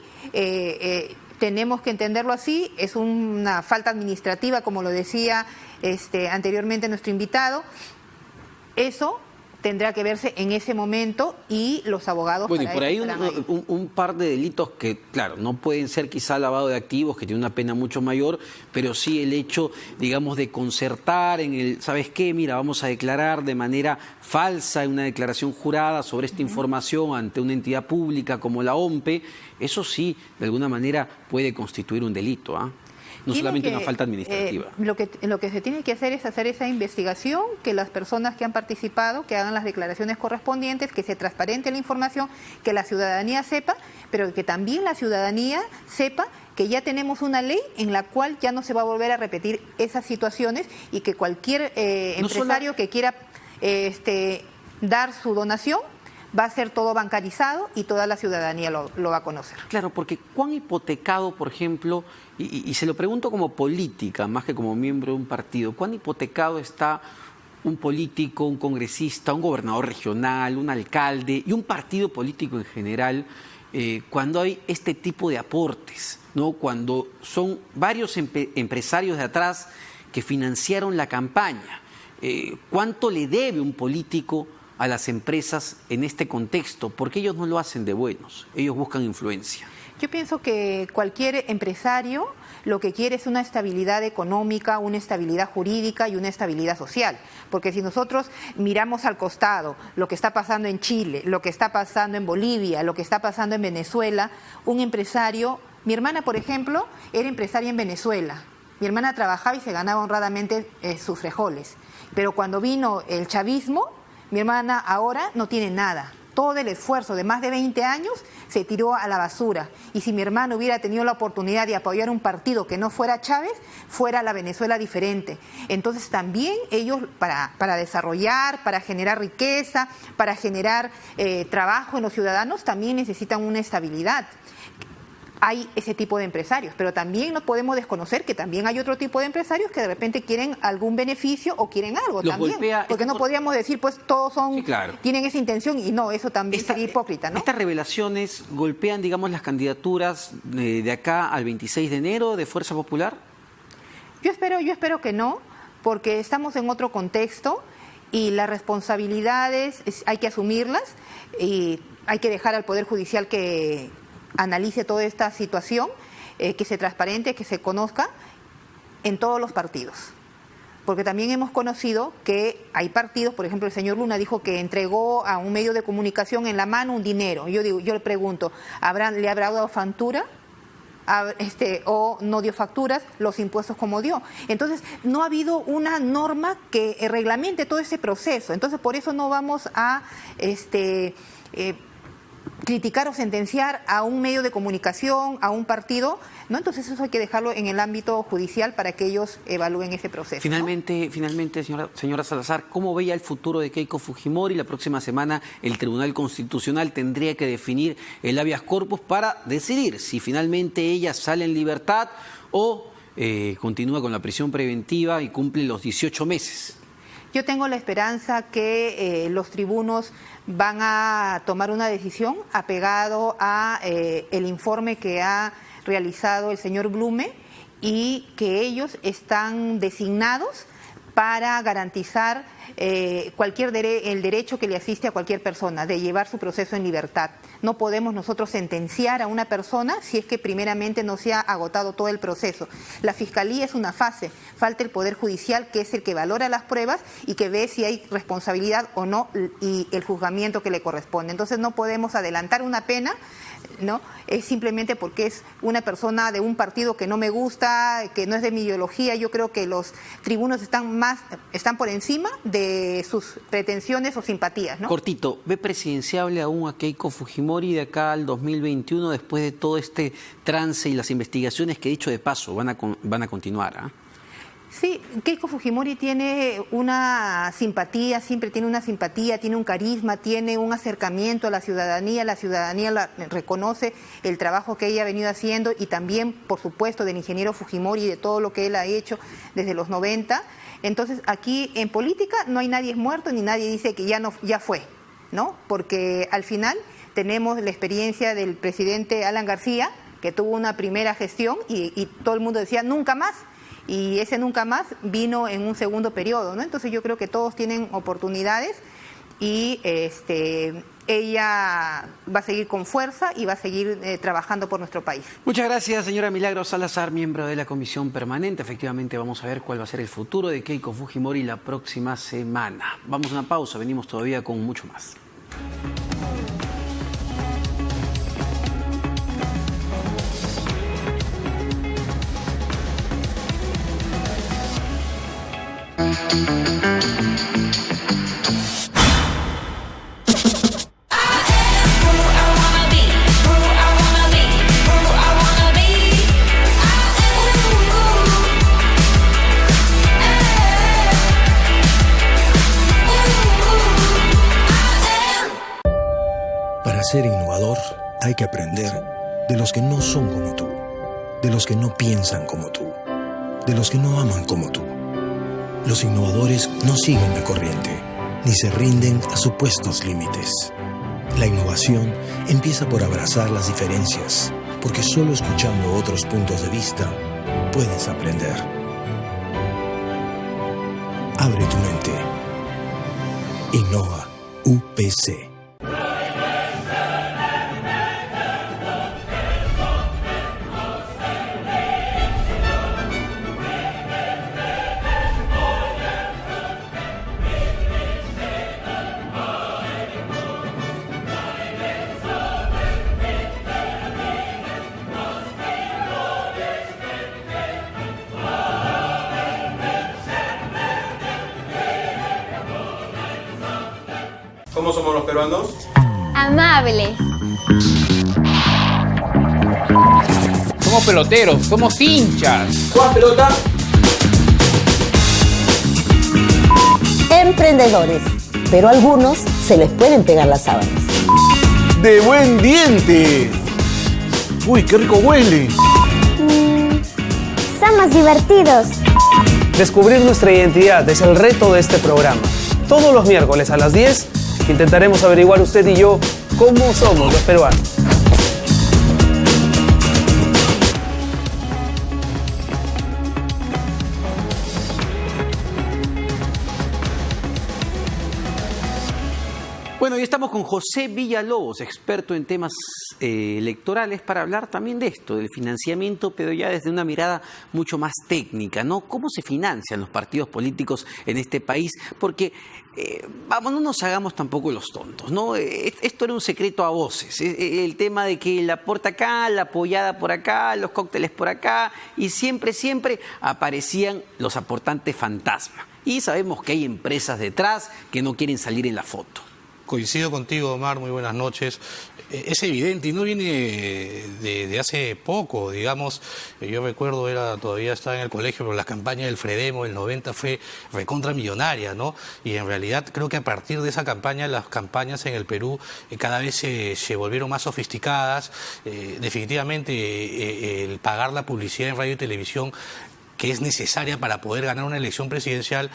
tenemos que entenderlo así, es una falta administrativa, como lo decía anteriormente nuestro invitado. Eso tendrá que verse en ese momento y los abogados... Bueno, y por ahí un par de delitos que, claro, no pueden ser quizá lavado de activos, que tiene una pena mucho mayor, pero sí el hecho, digamos, de concertar en el, ¿sabes qué? Mira, vamos a declarar de manera falsa en una declaración jurada sobre esta información ante una entidad pública como la OMPE, eso sí, de alguna manera puede constituir un delito, ¿ah? No solamente una falta administrativa. Lo que se tiene que hacer es hacer esa investigación, que las personas que han participado, que hagan las declaraciones correspondientes, que se transparente la información, que la ciudadanía sepa, pero que también la ciudadanía sepa que ya tenemos una ley en la cual ya no se va a volver a repetir esas situaciones y que cualquier empresario que quiera dar su donación va a ser todo bancarizado y toda la ciudadanía lo va a conocer. Claro, porque cuán hipotecado, por ejemplo, y se lo pregunto como política, más que como miembro de un partido, cuán hipotecado está un político, un congresista, un gobernador regional, un alcalde y un partido político en general, cuando hay este tipo de aportes, ¿no? Cuando son varios empresarios de atrás que financiaron la campaña. ¿Cuánto le debe un político a las empresas en este contexto? Porque ellos no lo hacen de buenos, ellos buscan influencia. Yo pienso que cualquier empresario lo que quiere es una estabilidad económica, una estabilidad jurídica y una estabilidad social. Porque si nosotros miramos al costado lo que está pasando en Chile, lo que está pasando en Bolivia, lo que está pasando en Venezuela, un empresario, mi hermana, por ejemplo, era empresaria en Venezuela. Mi hermana trabajaba y se ganaba honradamente sus frijoles. Pero cuando vino el chavismo, mi hermana ahora no tiene nada. Todo el esfuerzo de más de 20 años se tiró a la basura. Y si mi hermano hubiera tenido la oportunidad de apoyar un partido que no fuera Chávez, fuera la Venezuela diferente. Entonces también ellos, para desarrollar, para generar riqueza, para generar trabajo en los ciudadanos, también necesitan una estabilidad. Hay ese tipo de empresarios, pero también no podemos desconocer que también hay otro tipo de empresarios que de repente quieren algún beneficio o quieren algo también. Porque no podríamos decir, pues todos son, sí, claro, tienen esa intención y no, eso también sería hipócrita, ¿no? Estas revelaciones golpean, digamos, las candidaturas de acá al 26 de enero de Fuerza Popular. Yo espero que no, porque estamos en otro contexto y las responsabilidades hay que asumirlas y hay que dejar al Poder Judicial que analice toda esta situación, que se transparente, que se conozca en todos los partidos. Porque también hemos conocido que hay partidos, por ejemplo, el señor Luna dijo que entregó a un medio de comunicación en la mano un dinero. Yo le pregunto, ¿le habrá dado factura? O no dio facturas, los impuestos como dio. Entonces, no ha habido una norma que reglamente todo ese proceso. Entonces, por eso no vamos a criticar o sentenciar a un medio de comunicación, a un partido, ¿no? Entonces eso hay que dejarlo en el ámbito judicial para que ellos evalúen ese proceso. Finalmente, señora Salazar, ¿cómo veía el futuro de Keiko Fujimori? La próxima semana el Tribunal Constitucional tendría que definir el habeas corpus para decidir si finalmente ella sale en libertad o continúa con la prisión preventiva y cumple los 18 meses. Yo tengo la esperanza que los tribunos van a tomar una decisión apegado a el informe que ha realizado el señor Blume y que ellos están designados para garantizar el derecho que le asiste a cualquier persona de llevar su proceso en libertad. No podemos nosotros sentenciar a una persona si es que primeramente no se ha agotado todo el proceso. La Fiscalía es una fase, falta el Poder Judicial, que es el que valora las pruebas y que ve si hay responsabilidad o no y el juzgamiento que le corresponde. Entonces no podemos adelantar una pena, ¿no? Es simplemente porque es una persona de un partido que no me gusta, que no es de mi ideología. Yo creo que los tribunos están por encima de sus pretensiones o simpatías, ¿no? Cortito, ¿ve presidenciable aún a Keiko Fujimori de acá al 2021 después de todo este trance y las investigaciones que, dicho de paso, van a continuar? ¿Ah? Sí, Keiko Fujimori tiene una simpatía, siempre tiene una simpatía, tiene un carisma, tiene un acercamiento a la ciudadanía reconoce el trabajo que ella ha venido haciendo y también, por supuesto, del ingeniero Fujimori y de todo lo que él ha hecho desde los 90. Entonces, aquí en política no hay nadie muerto ni nadie dice que ya fue, ¿no? Porque al final tenemos la experiencia del presidente Alan García, que tuvo una primera gestión y todo el mundo decía nunca más. Y ese nunca más vino en un segundo periodo, ¿no? Entonces yo creo que todos tienen oportunidades y ella va a seguir con fuerza y va a seguir trabajando por nuestro país. Muchas gracias, señora Milagros Salazar, miembro de la Comisión Permanente. Efectivamente vamos a ver cuál va a ser el futuro de Keiko Fujimori la próxima semana. Vamos a una pausa, venimos todavía con mucho más. Para ser innovador hay que aprender de los que no son como tú, de los que no piensan como tú, de los que no aman como tú. Los innovadores no siguen la corriente, ni se rinden a supuestos límites. La innovación empieza por abrazar las diferencias, porque solo escuchando otros puntos de vista puedes aprender. Abre tu mente. Innova UPC. ¿Cómo somos los peruanos? Amables. Somos peloteros, somos hinchas. ¿Juegas pelota? Emprendedores, pero a algunos se les pueden pegar las sábanas. ¡De buen diente! ¡Uy, qué rico huele! Somos divertidos. Descubrir nuestra identidad es el reto de este programa. Todos los miércoles a las 10 intentaremos averiguar usted y yo cómo somos los peruanos. Bueno, y estamos con José Villalobos, experto en temas electorales, para hablar también de esto, del financiamiento, pero ya desde una mirada mucho más técnica, ¿no? ¿Cómo se financian los partidos políticos en este país? Porque, vamos, no nos hagamos tampoco los tontos, ¿no? Esto era un secreto a voces, el tema de que la aporta acá, la apoyada por acá, los cócteles por acá, y siempre aparecían los aportantes fantasma. Y sabemos que hay empresas detrás que no quieren salir en la foto. Coincido contigo, Omar, muy buenas noches. Es evidente y no viene de hace poco, digamos. Yo recuerdo, todavía estaba en el colegio, pero la campaña del Fredemo del 90 fue recontra millonaria, ¿no? Y en realidad creo que a partir de esa campaña, las campañas en el Perú cada vez se volvieron más sofisticadas. Definitivamente el pagar la publicidad en radio y televisión, que es necesaria para poder ganar una elección presidencial,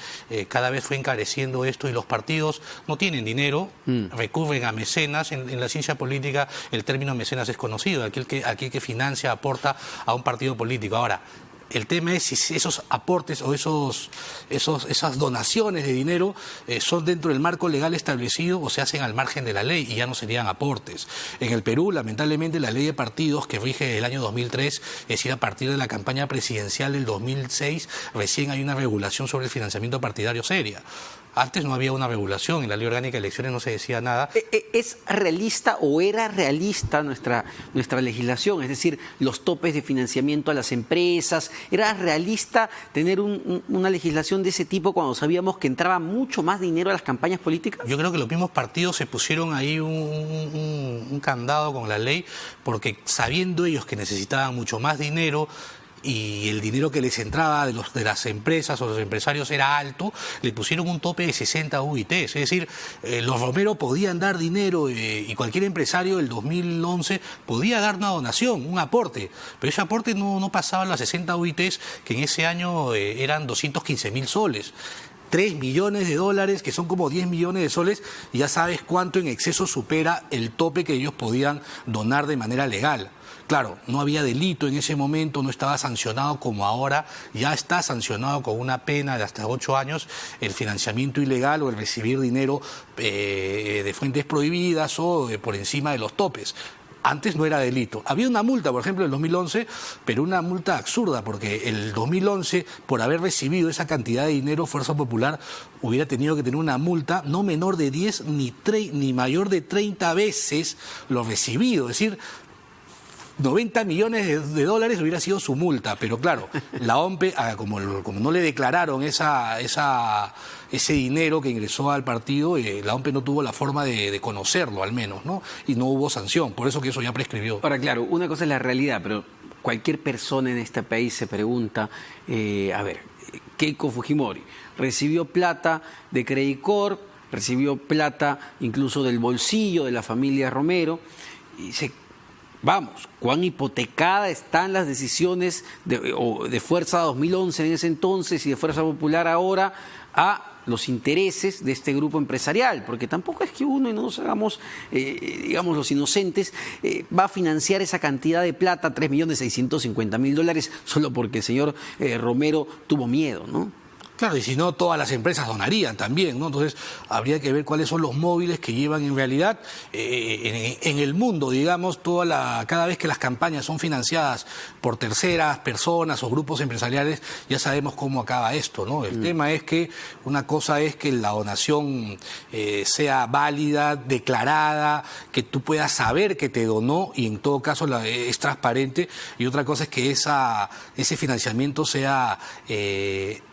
cada vez fue encareciendo esto, y los partidos no tienen dinero, recurren a mecenas. En la ciencia política el término mecenas es conocido, aquel que financia, aporta a un partido político. Ahora, el tema es si esos aportes o esas donaciones de dinero son dentro del marco legal establecido o se hacen al margen de la ley, y ya no serían aportes. En el Perú, lamentablemente, la ley de partidos, que rige el año 2003, es decir, a partir de la campaña presidencial del 2006, recién hay una regulación sobre el financiamiento partidario seria. Antes no había una regulación, en la Ley Orgánica de Elecciones no se decía nada. ¿Es realista o era realista nuestra legislación? Es decir, los topes de financiamiento a las empresas. ¿Era realista tener una legislación de ese tipo cuando sabíamos que entraba mucho más dinero a las campañas políticas? Yo creo que los mismos partidos se pusieron ahí un candado con la ley, porque sabiendo ellos que necesitaban mucho más dinero, y el dinero que les entraba de las empresas o los empresarios era alto, le pusieron un tope de 60 UITs. Es decir, los Romero podían dar dinero y cualquier empresario del 2011 podía dar una donación, un aporte, pero ese aporte no pasaba las 60 UITs, que en ese año eran 215.000 soles. 3 millones de dólares, que son como 10 millones de soles, y ya sabes cuánto en exceso supera el tope que ellos podían donar de manera legal. Claro, no había delito en ese momento, no estaba sancionado como ahora, ya está sancionado con una pena de hasta 8 años el financiamiento ilegal o el recibir dinero de fuentes prohibidas o por encima de los topes. Antes no era delito. Había una multa, por ejemplo, en el 2011, pero una multa absurda, porque el 2011, por haber recibido esa cantidad de dinero, Fuerza Popular hubiera tenido que tener una multa no menor de 10 ni mayor de 30 veces lo recibido. Es decir, 90 millones de dólares hubiera sido su multa, pero claro, la OMPE, como no le declararon ese dinero que ingresó al partido, la OMPE no tuvo la forma de conocerlo, al menos, ¿no? Y no hubo sanción, por eso que eso ya prescribió. Ahora, claro, una cosa es la realidad, pero cualquier persona en este país se pregunta, a ver, Keiko Fujimori recibió plata de Credit Corp, recibió plata incluso del bolsillo de la familia Romero, y vamos, cuán hipotecadas están las decisiones de Fuerza 2011 en ese entonces y de Fuerza Popular ahora a los intereses de este grupo empresarial, porque tampoco es que uno, y no nos hagamos, digamos, los inocentes, va a financiar esa cantidad de plata, 3.650.000 dólares, solo porque el señor Romero tuvo miedo, ¿no? Claro, y si no, todas las empresas donarían también, ¿no? Entonces, habría que ver cuáles son los móviles que llevan en realidad en el mundo, digamos, cada vez que las campañas son financiadas por terceras personas o grupos empresariales, ya sabemos cómo acaba esto, ¿no? El tema es que una cosa es que la donación sea válida, declarada, que tú puedas saber que te donó y en todo caso es transparente, y otra cosa es que ese financiamiento sea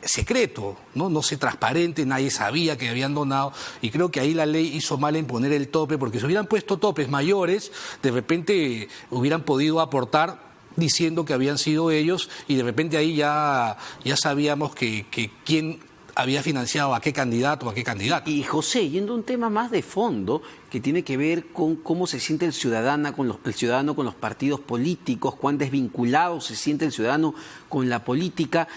secreto. secreto, no sé, transparente, nadie sabía que habían donado, y creo que ahí la ley hizo mal en poner el tope, porque si hubieran puesto topes mayores, de repente hubieran podido aportar diciendo que habían sido ellos, y de repente ahí ya sabíamos que quién había financiado a qué candidato o a qué candidata. Y José, yendo a un tema más de fondo, que tiene que ver con cómo se siente el ciudadano con los partidos políticos, cuán desvinculado se siente el ciudadano con la política.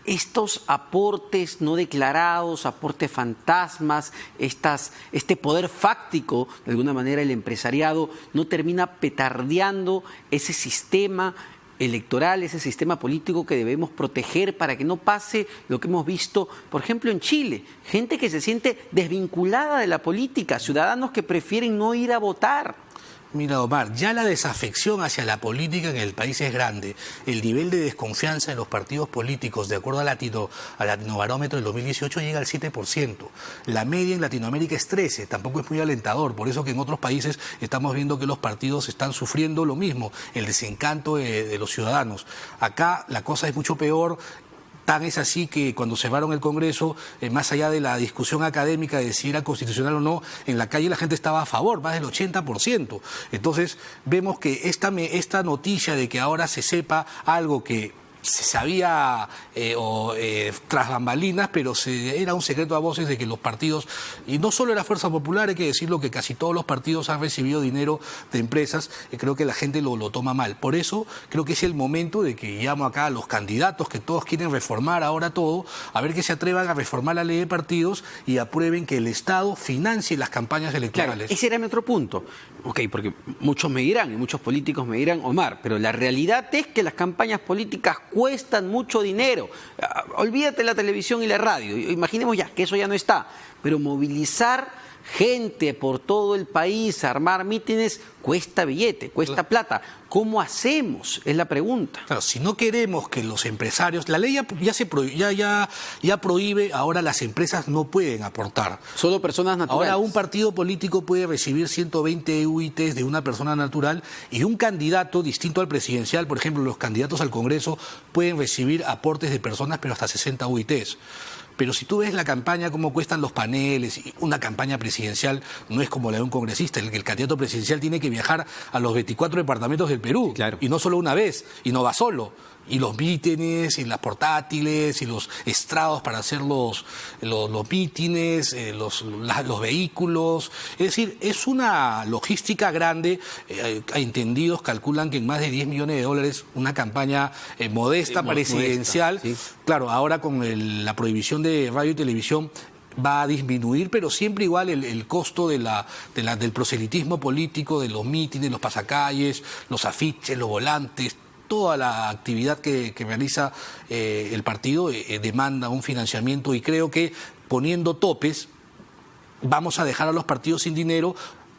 Estos aportes no declarados, aportes fantasmas, este poder fáctico, de alguna manera el empresariado, no termina petardeando ese sistema electoral, ese sistema político que debemos proteger para que no pase lo que hemos visto, por ejemplo, en Chile. Gente que se siente desvinculada de la política, ciudadanos que prefieren no ir a votar. Mira, Omar, ya la desafección hacia la política en el país es grande. El nivel de desconfianza en los partidos políticos, de acuerdo al Latinobarómetro del 2018, llega al 7%. La media en Latinoamérica es 13%, tampoco es muy alentador. Por eso que en otros países estamos viendo que los partidos están sufriendo lo mismo, el desencanto de los ciudadanos. Acá la cosa es mucho peor. Tan es así que cuando cerraron el Congreso, más allá de la discusión académica de si era constitucional o no, en la calle la gente estaba a favor, más del 80%. Entonces vemos que esta noticia de que ahora se sepa algo que se sabía tras bambalinas, pero era un secreto a voces de que los partidos, y no solo la Fuerza Popular, hay que decirlo, que casi todos los partidos han recibido dinero de empresas, creo que la gente lo toma mal. Por eso creo que es el momento de que llamo acá a los candidatos que todos quieren reformar ahora todo, a ver que se atrevan a reformar la ley de partidos y aprueben que el Estado financie las campañas electorales. Claro, ese era mi otro punto. Ok, porque muchos me dirán, y muchos políticos me dirán, Omar, pero la realidad es que las campañas políticas cuestan mucho dinero. Olvídate la televisión y la radio. Imaginemos ya que eso ya no está. Pero movilizar gente por todo el país, armar mítines, cuesta billete, cuesta plata. ¿Cómo hacemos? Es la pregunta. Claro, si no queremos que los empresarios... La ley ya prohíbe, ahora las empresas no pueden aportar. Solo personas naturales. Ahora un partido político puede recibir 120 UITs de una persona natural, y un candidato distinto al presidencial, por ejemplo, los candidatos al Congreso, pueden recibir aportes de personas, pero hasta 60 UITs. Pero si tú ves la campaña, cómo cuestan los paneles, una campaña presidencial no es como la de un congresista. El candidato presidencial tiene que viajar a los 24 departamentos del Perú, claro, y no solo una vez, y no va solo. Y los mítines, y las portátiles, y los estrados para hacer los mítines, los vehículos. Es decir, es una logística grande. Entendidos calculan que en más de 10 millones de dólares una campaña modesta, presidencial. Modesta, sí. Claro, ahora con la prohibición de radio y televisión va a disminuir, pero siempre igual el costo del proselitismo político, de los mítines, los pasacalles, los afiches, los volantes, toda la actividad que realiza el partido demanda un financiamiento, y creo que poniendo topes vamos a dejar a los partidos sin dinero,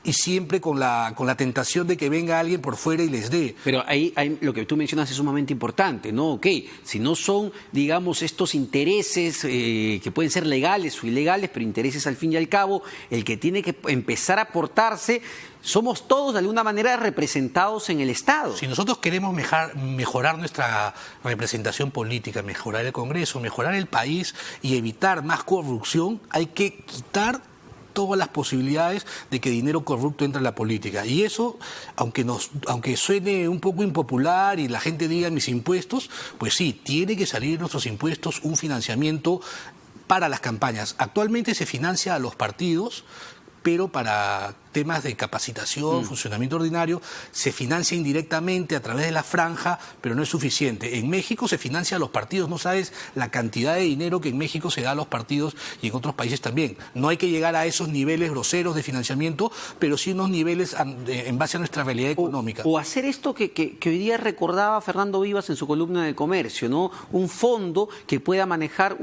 y siempre con la tentación de que venga alguien por fuera y les dé. Pero ahí lo que tú mencionas es sumamente importante, ¿no? Ok, si no son, digamos, estos intereses que pueden ser legales o ilegales, pero intereses al fin y al cabo, el que tiene que empezar a aportarse, somos todos de alguna manera representados en el Estado. Si nosotros queremos mejorar nuestra representación política, mejorar el Congreso, mejorar el país y evitar más corrupción, hay que quitar todas las posibilidades de que dinero corrupto entre en la política. Y eso, aunque suene un poco impopular y la gente diga mis impuestos, pues sí, tiene que salir de nuestros impuestos un financiamiento para las campañas. Actualmente se financia a los partidos, pero para temas de capacitación, funcionamiento ordinario, se financia indirectamente a través de la franja, pero no es suficiente. En México se financia a los partidos, no sabes la cantidad de dinero que en México se da a los partidos, y en otros países también. No hay que llegar a esos niveles groseros de financiamiento, pero sí unos niveles en base a nuestra realidad económica. O hacer esto que hoy día recordaba Fernando Vivas en su columna del Comercio, ¿no? Un fondo que pueda manejar